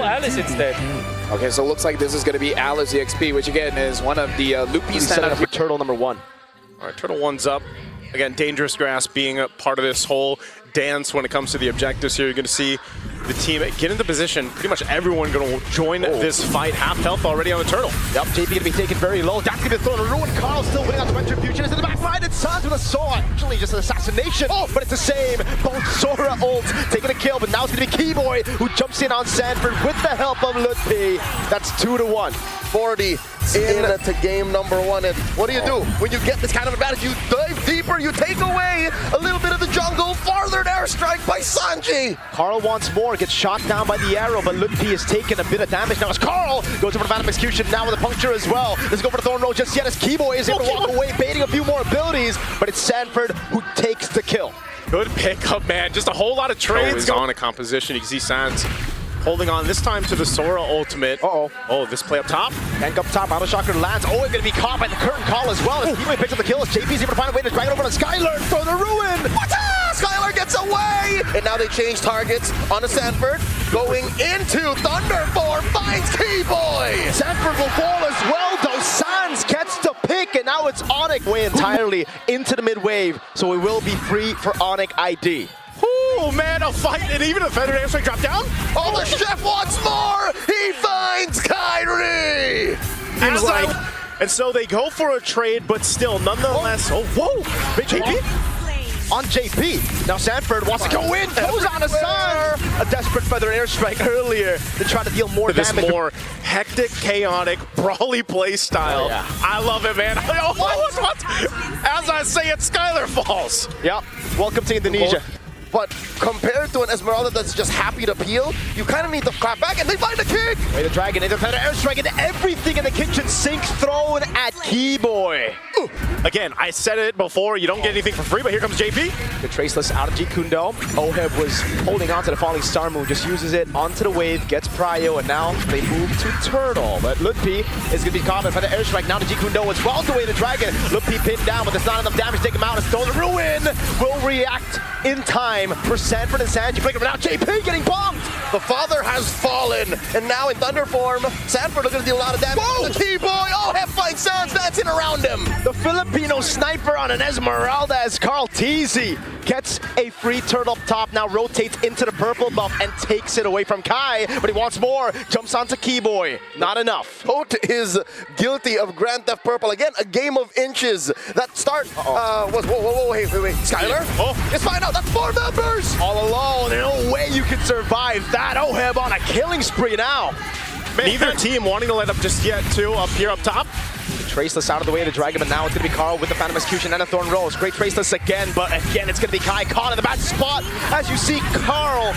Alice instead. Okay, so it looks like this is going to be Alice EXP, which again is one of the loopy set up for Turtle number 1. All right, Turtle 1's up. Again, Dangerous Grass being a part of this whole dance when it comes to the objectives here. You're going to see the team get into position. Pretty much everyone going to join this fight. Half health already on the Turtle. Yep, JP going to be taken very low. That's going to be thrown a ruin. Carl still winning on the retribution. It's in the back line. It's Sans with a sword. Actually, just an assassination. Oh, but it's the same. Both Sora ults taking a kill, but now it's going to be Keyboy who jumps in on Sanford with the help of Lutpi. That's 2-1. 40 into game number 1. And what do you do when you get this kind of advantage? You dive deeper, you take away a little bit of the jungle, farther airstrike by Sanji. Carl wants more, gets shot down by the arrow, but Lutpi is taking a bit of damage now as Carl goes over to Phantom Execution now with a puncture as well. Doesn't go for the Thorn Roll just yet as Keyboy is able to walk away, baiting a few more abilities, but it's Sanford who takes the kill. Good pickup, man. Just a whole lot of trades on a composition. You can see Sans holding on this time to the Sora ultimate. Oh, this play up top. Tank up top, Auto Shocker lands. Oh, it's going to be caught by the curtain call as well. As Keyboy picks up the kill, as JP's able to find a way to drag it over to Skylar for the ruin. What? Skylar gets away! And now they change targets on a Sanford. Going into Thunderform, finds Keyboy! Sanford will fall as well, though. Sans gets the pick, and now it's ONIC way entirely into the mid-wave, so it will be free for ONIC ID. Oh man, a fight, and even a feathered airstrike drop down. Oh, the chef wants more! He finds Kyrie! Seems like, and so they go for a trade, but still, nonetheless. Oh, whoa! Big JP on JP. Now Sanford wants to go in, goes on a Sans. A desperate feathered airstrike earlier to try to deal more damage. This more hectic, chaotic, brawly play style. Oh, yeah. I love it, man. Oh, what? As I say it, Skylar falls. Yep. Welcome to Indonesia. But compared to an Esmeralda that's just happy to peel, you kind of need to clap back, and they find the kick! Way the dragon, into feather airstrike, and everything in the kitchen sink thrown at Keyboy. Again, I said it before, you don't get anything for free, but here comes JP. The Traceless out of Jeet Kune Do. Oheb was holding on to the falling star moon, just uses it onto the wave, gets prio, and now they move to Turtle. But Lutpi is going to be caught by the airstrike now to Jeet Kune Do as well. The way the dragon, Lutpi pinned down, but there's not enough damage to take him out. As though the ruin will react in time for Sanford and Sanji. But now JP getting bombed. The father has fallen, and now in Thunder form, Sanford are going to deal a lot of damage. Whoa! The Keyboy, Oheb finds Sans dancing around him. The Filipino sniper on an Esmeralda as Carl Teasy gets a free turtle up top, now rotates into the purple buff and takes it away from Kai, but he wants more, jumps onto Keyboy, not enough. Tote is guilty of Grand Theft Purple. Again, a game of inches. That start was, whoa, wait, Skylar? Let's find out, that's 4 members! All alone, there's no way you can survive that. Oheb on a killing spree now. Neither team wanting to let up just yet, too, up here up top. Traceless out of the way of the dragon, but now it's going to be Carl with the Phantom Execution and a Thorn Rose. Great Traceless again, but again it's going to be Kai caught in the bad spot. As you see Carl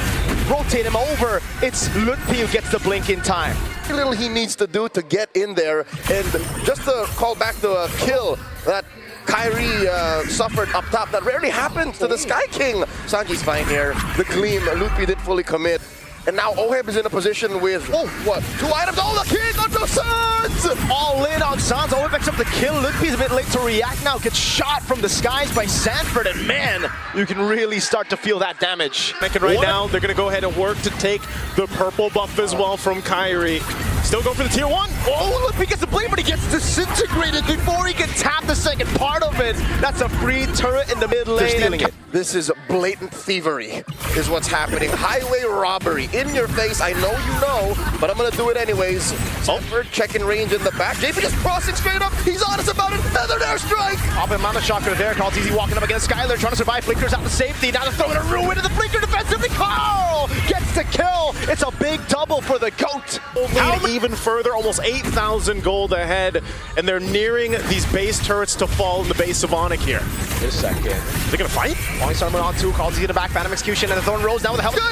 rotate him over, it's Lutpi who gets the blink in time. How little he needs to do to get in there, and just to call back the kill that Kyrie suffered up top. That rarely happens to the Sky King. Sanji's fine here. The clean, Lutpi did fully commit. And now Oheb is in a position with, 2 items. Oh, the king on the Sans! All in on Sans. Oheb picks up the kill. Lutpi's a bit late to react now. Gets shot from the skies by Sanford. And man, you can really start to feel that damage. Right now, they're going to go ahead and work to take the purple buff as well from Kyrie. Still go for the tier 1. Oh, Lutpi gets the blade, but he gets disintegrated before he can tap the second part of it. That's a free turret in the mid lane. They're stealing it. This is blatant thievery, is what's happening. Highway robbery. In your face, I know you know, but I'm gonna do it anyways. Sanford checking range in the back. JP just crossing straight up. He's honest about it. Feathered airstrike. Up and Mana Shocker there. Carl Teasy walking up against Skylar, trying to survive. Flickers out to safety. Now they're throwing a ruin into the Flicker defensively. Carl gets the kill. It's a big double for the GOAT. Even further, almost 8,000 gold ahead, and they're nearing these base turrets to fall in the base of ONIC here. Wait a second. They're gonna fight? Falling Star Moon on 2. Carl Teasy in the back. Phantom Execution and the Thorn Rose now with the help of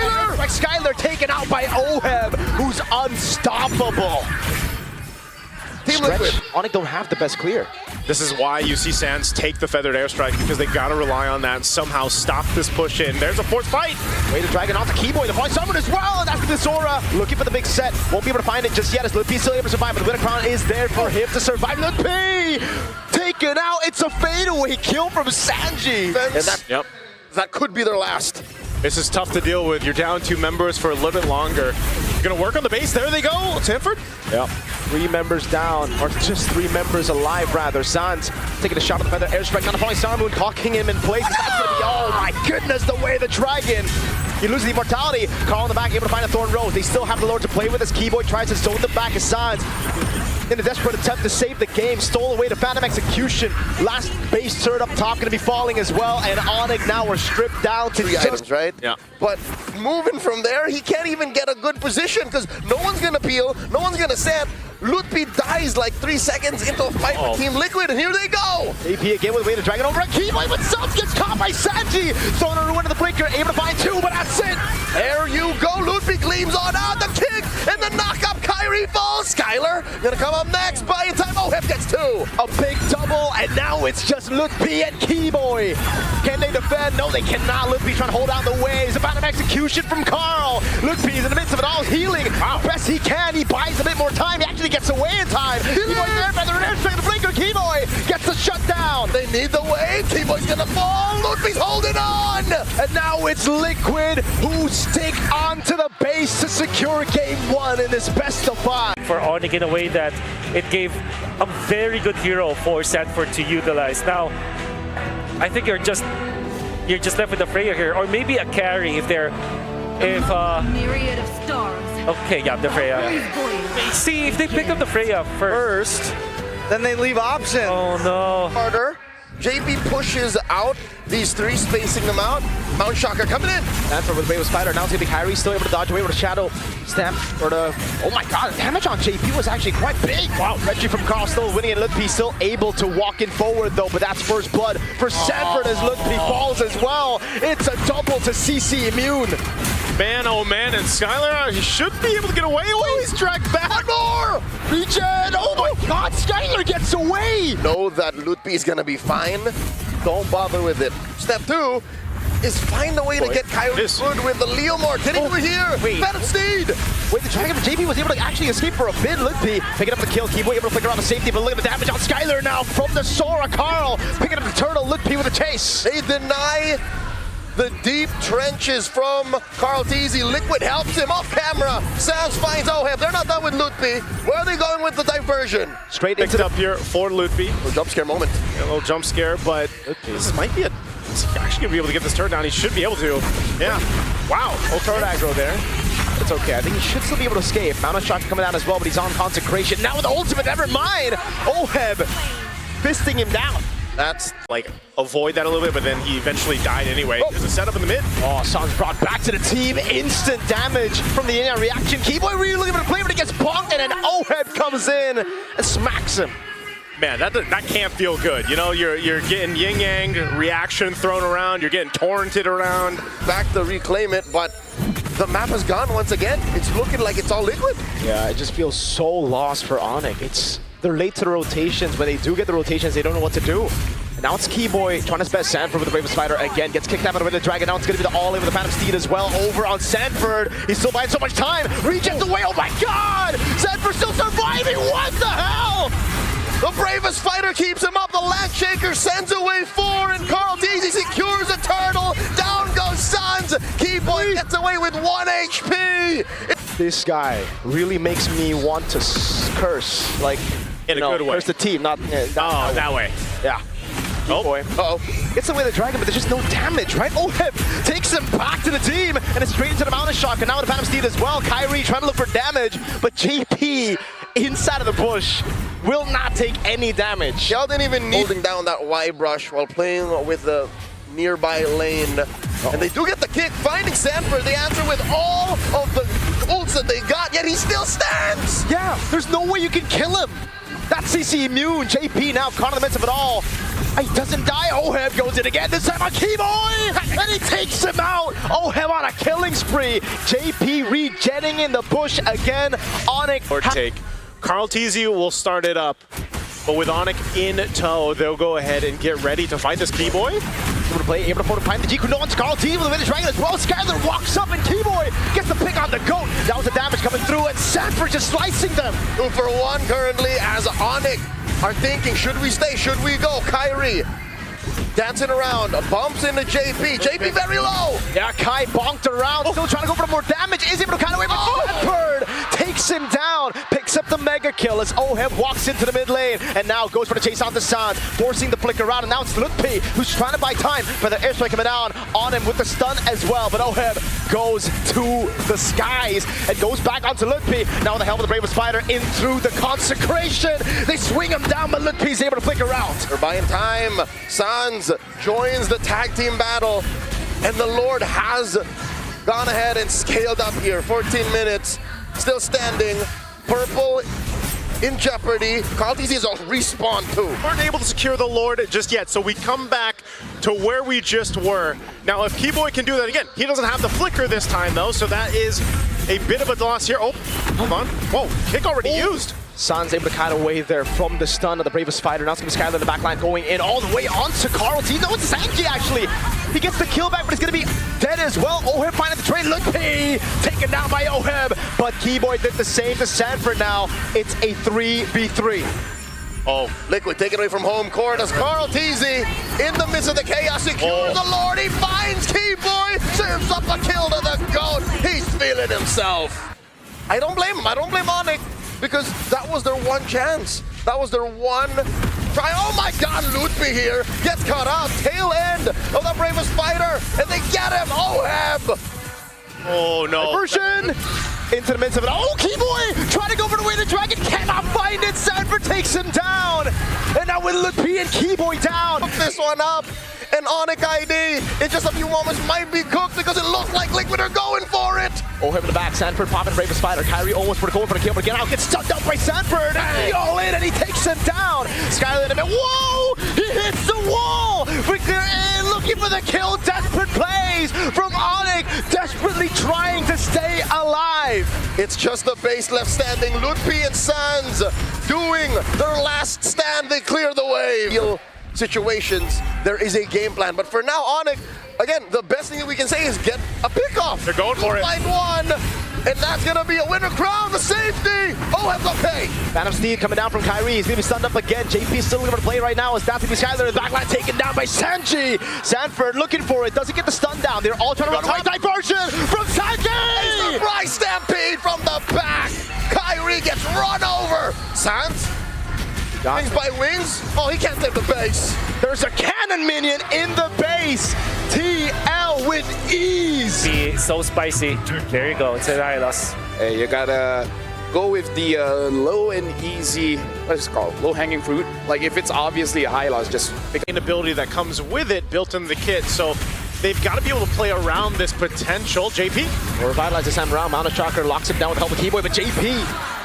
Skylar taken out by Oheb, who's unstoppable. Team Liquid. ONIC don't have the best clear. This is why you see Sans take the feathered airstrike, because they gotta rely on that and somehow stop this push in. There's a forced fight. Way to dragon onto Keyboy, the Falling Summoner as well, and that's the Sora looking for the big set. Won't be able to find it just yet as Lutpi still able to survive, but the Winter Crown is there for him to survive. Lutpi taken out. It's a fadeaway kill from Sanji. And that could be their last. This is tough to deal with. You're down 2 members for a little bit longer. You're gonna work on the base. There they go, Sanford. Yep. 3 members down, or just 3 members alive, rather. Sans taking a shot at the feather airstrike. Now the falling Star Moon, cocking him in place. That's gonna be, oh my goodness, the way the dragon. He loses the immortality. Carl in the back, able to find a Thorn Rose. They still have the Lord to play with as Keyboy tries to zone the back of Sans. In a desperate attempt to save the game, stole away the Phantom Execution. Last base turret up top going to be falling as well, and ONIC now are stripped down to 3 items, right? Yeah. But moving from there, he can't even get a good position because no one's going to peel, no one's going to sand. Lutpi dies like 3 seconds into a fight with Team Liquid, and here they go! AP again with a way to drag it over. Keyboy, but Sans gets caught by Sanji! Throwing a ruin to the breaker, able to find 2, but that's it! There you go, Lutpi gleams on out, the kick, and the knock-up, Kyrie falls! Skylar gonna come up next, by in time, OHEB gets 2! A big double, and now it's just Lutpi and Keyboy. Can they defend? No, they cannot. Lutpi trying to hold out the waves. A Phantom Execution from Carl. Lutpi is in the midst of it all, healing. Best he can, he buys a bit more time. He actually gets away in time. Keyboy there, feather and airstrike the blinker. Keyboy gets the shutdown. They need the wave, Keyboy's gonna fall, Lutpi's holding on! And now it's Liquid who stick onto the base to secure game 1 in this best of 5. For ONIC in a way that it gave a very good hero for Sanford to utilize. Now, I think you're just left with the Freya here, or maybe a carry if myriad of stars. okay, yeah, the Freya. See if they pick up the Freya first. Then they leave option. Oh no. Harder. JP pushes out these 3, spacing them out. Mount Shocker coming in. Sanford with Wave Spider. Now it's going to be Kyrie still able to dodge away with a Shadow Stamp. Or the, oh my god, the damage on JP was actually quite big. Wow, Reggie from Carl still winning, and Lutpi still able to walk in forward though, but that's first blood for Sanford as Lutpi falls as well. It's a double to CC Immune. Man, oh man, and Skylar, he should be able to get away. Oh, he's dragged back. One more! Regen! Oh my god, Skylar gets away! Know that Lutpi is gonna be fine. Don't bother with it. Step 2 is find a way to get Kyrie good with the Leomord. Getting over here. Phantom Steed. Wait, the Dragon of JP was able to actually escape for a bit. Lutpi picking up the kill. Keyboy able to flicker on the safety, but look at the damage on Skylar now from the Sora. Carl picking up the turtle. Lutpi with a chase. They deny the deep trenches from Carl Teasy. Liquid helps him off camera. Sans finds OHEB. They're not done with Lutpi. Where are they going with the diversion? Straight Picked into up here for Lutpi. A jump scare moment. A little jump scare, but this might be he's actually gonna be able to get this turn down. He should be able to. Yeah. Wow. turret aggro there. It's okay. I think he should still be able to escape. Mountain Shock coming down as well, but he's on Consecration. Now with the ultimate, never mind. OHEB fisting him down. That's like avoid that a little bit, but then he eventually died anyway. There's a setup in the mid. Oh, Sans brought back to the team. Instant damage from the in-air reaction. Keyboy really looking for the play, but he gets bonked, and then OHEB comes in and smacks him. Man, that can't feel good. You know, you're getting yin-yang reaction thrown around. You're getting torrented around. Back to reclaim it, but the map is gone once again. It's looking like it's all Liquid. Yeah, it just feels so lost for ONIC. They're late to the rotations. When they do get the rotations, they don't know what to do. And now it's Keyboy trying his best. Sanford with the Brave Spider again. Gets kicked out of the way of the Dragon. Now it's going to be the all-in with the Phantom Steed as well. Over on Sanford. He's still buying so much time. Regens away. Oh my god! Sanford still surviving. What the hell? The bravest fighter keeps him up. The Landshaker sends away 4, and Carl Deasy secures a turtle. Down goes Sans. Keyboy gets away with 1 HP. This guy really makes me want to curse. Like, in a good way. Curse the team, not that way. Yeah. Keyboy. Uh-oh. Gets away the Dragon, but there's just no damage, right? OHEB takes him back to the team, and it's straight into the Mountain Shock, and now the Phantom Steed as well. Kyrie trying to look for damage, but JP inside of the bush will not take any damage. Sheldon even holding down that Y brush while playing with the nearby lane. And they do get the kick, finding Sanford the answer with all of the ults that they got, yet he still stands! Yeah, there's no way you can kill him. That's CC Immune. JP now caught in the midst of it all. He doesn't die. OHEB goes in again, this time on Keyboy! And he takes him out! OHEB on a killing spree. JP regenning in the bush again. ONIC. Or take. Carl Teasy will start it up, but with ONIC in tow, they'll go ahead and get ready to fight this Keyboy. Able to play, able to find the G. No one's Carl Teasy with the Vintage Dragon as well. Skylar walks up and Keyboy gets the pick on the goat. That was the damage coming through, and Sanford just slicing them. 2 for 1 currently as ONIC are thinking, should we stay, should we go? Kyrie dancing around, bumps into JP. JP very low. Yeah, Kai bonked around, still trying to go for more damage. Is able to kind of away, but Sanford takes him down, picks up the mega kill as Oheb walks into the mid lane, and now goes for the chase on the Sans, forcing the flicker around, and now it's Lutpi who's trying to buy time for the airstrike coming down on him with the stun as well, but Oheb goes to the skies and goes back onto Lutpi. Now with the help of the Bravest Fighter in through the consecration, they swing him down, but Lutpi's able to flicker out. They're buying time. Sans joins the tag team battle, and the Lord has gone ahead and scaled up here. 14 minutes, still standing. Purple in jeopardy. Carltese is a respawn too. Weren't able to secure the Lord just yet, so we come back to where we just were. Now, if Keyboy can do that again, he doesn't have the flicker this time though, so that is a bit of a loss here. Oh, hold on. Whoa, kick already used. Sans able to cut away there from the stun of the Bravest Fighter. Now it's going to be Skylar in the backline going in all the way onto Carltese. No, it's Sanji actually. He gets the kill back, but he's going to be dead as well. Oheb finding the trade. Lutpi taken down by Oheb, but Keyboy did the same to Sanford now. It's a 3v3. Oh, Liquid taken away from home court as Carltese in the midst of the chaos secures the Lord. He finds Keyboy, serves up a kill to the GOAT. He's feeling himself. I don't blame him. I don't blame ONIC, because that was their one chance. That was their one try. Oh my God, Lutpi here gets caught out. Tail end of the Bravest Fighter, and they get him. Oheb. Oh no. Version into the midst of it. Oh, Keyboy trying to go for the way the dragon cannot find it. Sanford takes him down. And now with Lutpi and Keyboy down. Hook this one up. And ONIC ID in just a few moments might be cooked, because it looks like Liquid are going for it. Oheb in the back, Sanford popping Bravest Fighter. Kyrie almost for the goal for the kill, but again out gets stunned out by Sanford. And he all in, and he takes him down. Skylar in the middle. Whoa! He hits the wall! Looking for the kill. Desperate plays from ONIC, desperately trying to stay alive. It's just the base left standing. Lutpi and Sans doing their last stand. They clear the way. Situations, there is a game plan, but for now, ONIC, again, the best thing that we can say is get a pickoff. They're going for it. Find one, and that's gonna be a winner crown, the safety. Oheb's okay. Phantom Steed coming down from Kyrie. He's gonna be stunned up again. JP still looking for the play right now. It's down to be Skylar in the backline, taken down by Sanji. Sanford looking for it, doesn't get the stun down. They're all trying to run away. Diversion from Sanji! Surprise stampede from the back. Kyrie gets run over. Sans? Wings by wings? Oh, he can't save the base. There's a cannon minion in the base. TL with ease. Be so spicy. There you go. It's an Hylos. Hey, you gotta go with the low and easy, what is it called? Low-hanging fruit. Like, if it's obviously a high loss, just pick An ability that comes with it built into the kit, so they've got to be able to play around this potential. JP? Will revitalize this time around. Mount of Shocker locks him down with the help of Keyboy, but JP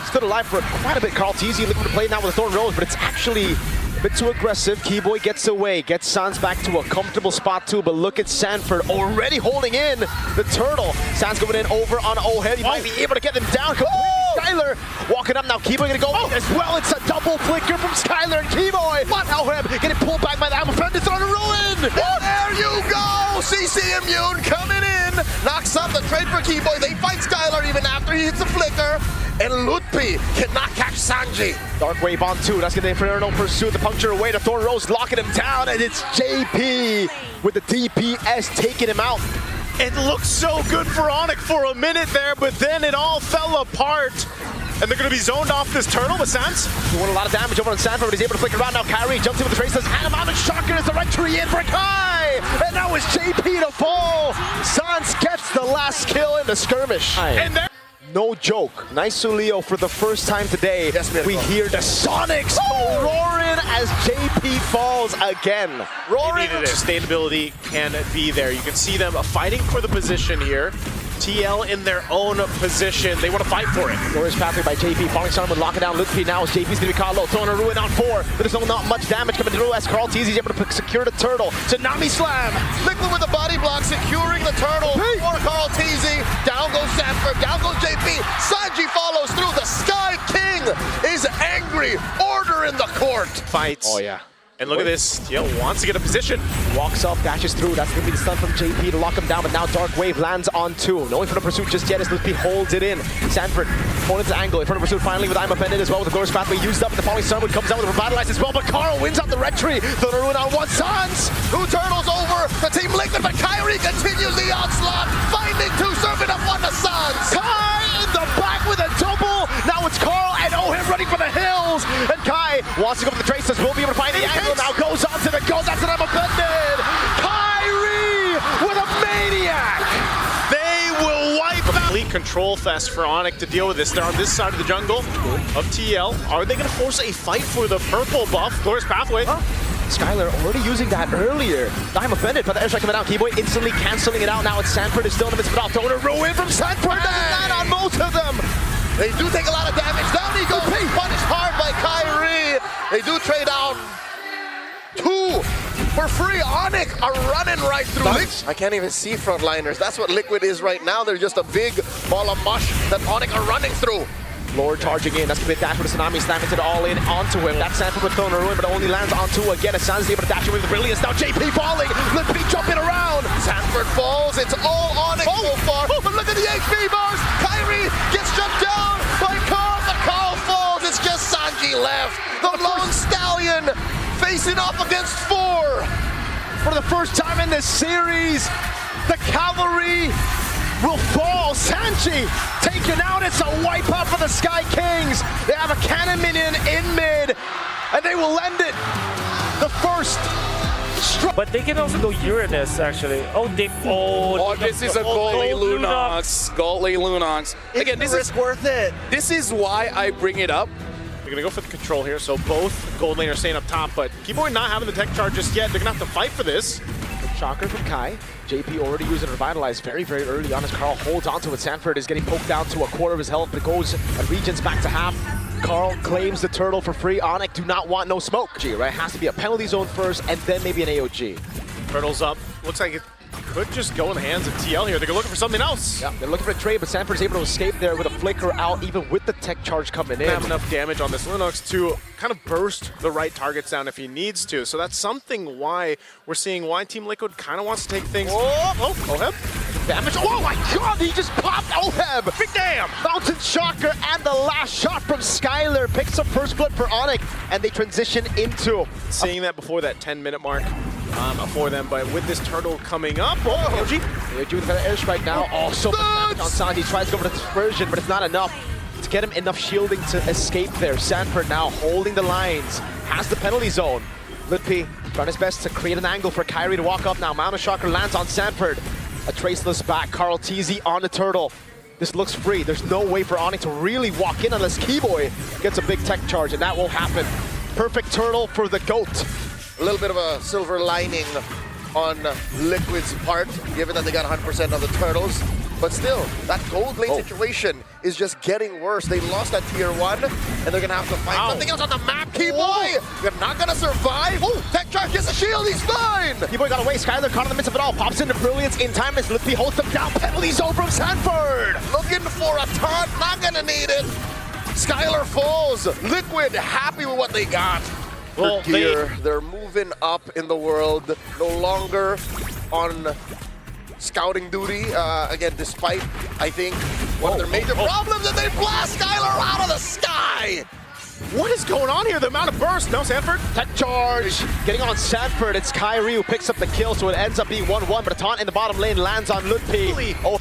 stood alive for quite a bit. Carltese looking to play now with a Thorn Rose, but it's actually a bit too aggressive. Keyboy gets away, gets Sans back to a comfortable spot too, but look at Sanford already holding in the turtle. Sans going in over on Oheb. He might be able to get them down completely. Skylar walking up now. Keyboy gonna go as well. It's a double flicker from Skylar and Keyboy. But Oheb getting pulled back by the Ammo Friend. It's on a ruin. There you go. CC Immune coming in. Knocks up the trade for Keyboy. They fight Skylar even after he hits the flicker. And Lutpi cannot catch Sanji. Dark Wave on 2. That's gonna Inferno pursue the puncture away to Thorn Rose, locking him down, and it's JP with the DPS taking him out. It looked so good for ONIC for a minute there, but then it all fell apart. And they're going to be zoned off this turtle, but Sans Doing a lot of damage over on Sanford, but he's able to flick around now. Kyrie jumps in with the traces, and a Mount of Shocker is the right tree in for Kai! And now it's JP to fall! Sans gets the last kill in the skirmish. and there. No joke. Nice Leo for the first time today. Yes, we hear the Sonics roaring as JP falls again. Roaring. Sustainability can be there. You can see them fighting for the position here. TL in their own position. They want to fight for it. Glorious pathway by JP. Falling Sun would lock it down. Lutpi now as JP's going to be caught low. Throwing a ruin on 4. But there's not much damage coming through as Carltese is able to secure the turtle. Tsunami Slam. Liquid with the body block securing the turtle for Carltese. Down goes Sanford. Down goes JP. Sanji follows through. The Sky King is angry. Order in the court. Fights. Oh, yeah. And look at this, TL wants to get a position. Walks up, dashes through. That's going to be the stun from JP to lock him down, but now Dark Wave lands on 2. No way for the pursuit just yet as Lippy holds it in. Sanford pulling the angle in front of pursuit finally with I'm Offended as well with the Glorious Pathway used up, and the falling Starwood comes out with Revitalize as well, but Carl wins out the red tree. The Ruin on 1. Sans! 2 turtles over the Team Liquid, but Kyrie continues the onslaught, finding 2, serving up 1 to Sans. Kai in the back with a double. Now it's Carl and Ohim running for the hills. And Kai wants to go for the traces. Will be able to find the angle. Now goes on to the goal. That's an Offended. Kyrie with a maniac. They will wipe out. Complete control fest for ONIC to deal with this. They're on this side of the jungle of TL. Are they going to force a fight for the purple buff? Glorious Pathway. Skylar already using that earlier. I'm Offended, but the airstrike coming out. Keyboy instantly canceling it out. Now it's Sanford is still in the midst of it all. Throwing a ruin from Sanford. Doesn't land on most of them. They do take a lot of damage. Down he goes, punished hard by Kyrie. They do trade out 2 for free. ONIC are running right through. I can't even see frontliners. That's what Liquid is right now. They're just a big ball of mush that ONIC are running through. Lord charging in. That's going to be a dash for the Tsunami. Snap into the all-in onto him. That's Sanford with Throne Ruin, but it only lands on 2 again. As Sans is able to dash away with the brilliance. Now JP falling. Lippy jumping around. Sanford falls. It's all ONIC so far. But look at the HP bars. Kyrie gets jumped down by Carl, but Carl falls. It's just Sanji left. The Lone Stallion facing off against 4. For the first time in this series, the cavalry will fall. Sanji taken out. It's a wipeout for the Sky Kings. They have a cannon minion in mid, and they will end it. The first strike. But they can also go Uranus, actually. Oh, This is a Goldly Lunox. Goldly Lunox. Again, this is worth it. This is why I bring it up. They're going to go for the control here, so both gold lane are staying up top, but Keyboy not having the tech charge just yet. They're going to have to fight for this. Shocker from Kai. JP already using Revitalize very, very early on as Carl holds onto it. Sanford is getting poked down to a quarter of his health, but it goes and regions back to half. Carl claims the turtle for free. ONIC do not want no smoke. Right? Has to be a penalty zone first and then maybe an AOG. Turtles up. Looks like it could just go in the hands of TL here. They're looking for something else. Yeah, they're looking for a trade, but Sanford is able to escape there with a flicker out, even with the tech charge coming in. Have enough damage on this Lunox to kind of burst the right targets down if he needs to. So that's something why we're seeing why Team Liquid kind of wants to take things. Oheb. Damage. Oh my god, he just popped Oheb. Big damn. Mountain Shocker and the last shot from Skylar picks up first blood for ONIC, and they transition into. Seeing that before that 10-minute mark for them, but with this turtle coming up, AOG. AOG with the airstrike now. Also on Sanji tries to go for the dispersion, but it's not enough to get him enough shielding to escape there. Sanford now holding the lines, has the penalty zone. Lippy trying his best to create an angle for Kyrie to walk up now. Mountain Shocker lands on Sanford. A traceless back. Carl TZ on the turtle. This looks free. There's no way for ONIC to really walk in unless Keyboy gets a big tech charge, and that will happen. Perfect turtle for the GOAT. A little bit of a silver lining on Liquid's part, given that they got 100% on the turtles. But still, that gold lane situation is just getting worse. They lost that tier 1, and they're going to have to find something else on the map. Keyboy, you're not going to survive. Tech charge gets a shield, he's fine. Keyboy got away. Skylar caught in the midst of it all. Pops into brilliance in time as Lippy holds them down. Penalty zone from Sanford. Looking for a taunt, not going to need it. Skylar falls. Liquid happy with what they got. Well, They're moving up in the world, no longer on scouting duty. Again, despite, I think, one of their major problems, and they blast Skylar out of the sky! What is going on here? The amount of burst. No, Sanford. Tech charge. Getting on Sanford. It's Kyrie who picks up the kill, so it ends up being 1-1, but a taunt in the bottom lane lands on Lippy. Oh.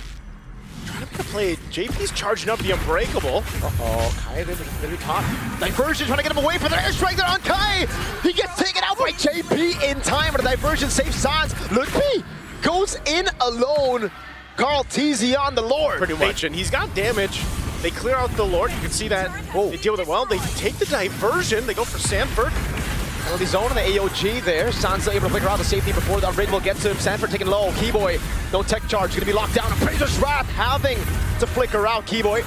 Trying to play. JP's charging up the Unbreakable. Kai gonna be caught. Diversion trying to get him away from the airstrike there on Kai. He gets taken out by JP in time, but a diversion saves Sans. Lippy goes in alone. Carl TZ on the Lord. Pretty much, and he's got damage. They clear out the Lord. You can see that. They deal with it well. They take the diversion. They go for Sanford. Penalty zone on the AOG there. Sansa able to flicker out the safety before the Unbreakable gets to him. Sanford taking low. Keyboy, no tech charge. Gonna be locked down. Appraiser's Wrath having to flicker out. Keyboy.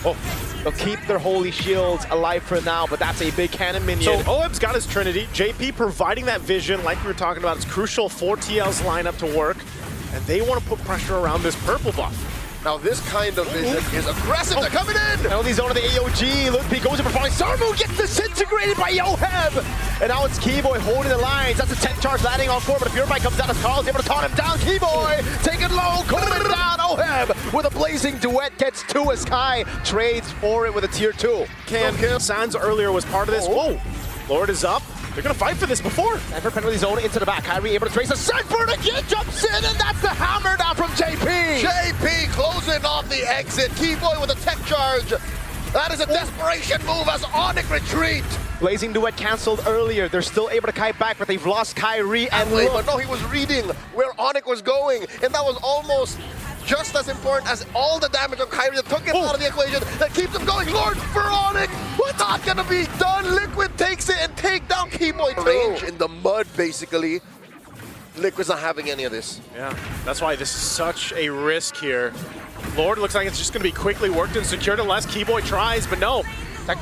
They'll keep their holy shields alive for now, but that's a big cannon minion. So Oheb's got his Trinity. JP providing that vision, like we were talking about, is crucial for TL's lineup to work. And they want to put pressure around this purple buff. Now this kind of vision is aggressive. They're coming in. Penalty zone of the AOG. Ludwig goes in for falling. Sarmu gets disintegrated by Oheb. And now it's Keyboy holding the lines. That's a 10 charge landing on 4, but a Purify comes down as Carl's able to taunt him down. Keyboy taking low, cooling down. Oheb with a blazing duet gets 2 as Kai trades for it with a tier 2. Sands earlier was part of this. Whoa, Lord is up. They're gonna fight for this before. And for penalty zone into the back. Kyrie able to trace a Sanford again, jumps in, and that's the hammer now from JP. JP closing off the exit. Keyboy with a tech charge. That is a desperation move as ONIC retreat. Blazing duet canceled earlier. They're still able to kite back, but they've lost Kyrie and Wait, look. but no, he was reading where ONIC was going, and that was almost just as important as all the damage of Kyrie that took him out of the equation, that keeps him going. Lord for ONIC, what's not gonna be done? Liquid takes it and take down Keyboy too. Range in the mud, basically. Liquid's not having any of this. Yeah, that's why this is such a risk here. Lord looks like it's just gonna be quickly worked and secured unless Keyboy tries, but no.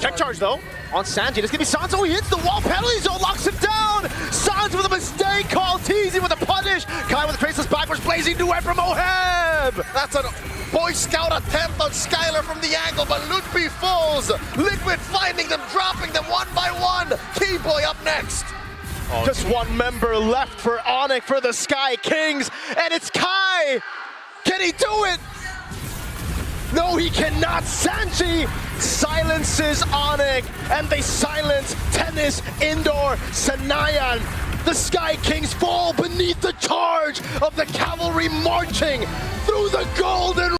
Tech charge though. On Sanji, it's gonna be Sans. Oh, he hits the wall. Penalty zone locks him down. Sans with a mistake call. Teasy with a punish. Kai with a traceless backwards. Blazing duet from Oheb. That's a Boy Scout attempt on Skylar from the angle, but Ludwig falls. Liquid finding them, dropping them one by one. Keyboy up next. Just one member left for ONIC for the Sky Kings, and it's Kai. Can he do it? No, he cannot. Sanji silences ONIC, and they silence Tennis Indoor Sanayan. The Sky Kings fall beneath the charge of the cavalry marching through the golden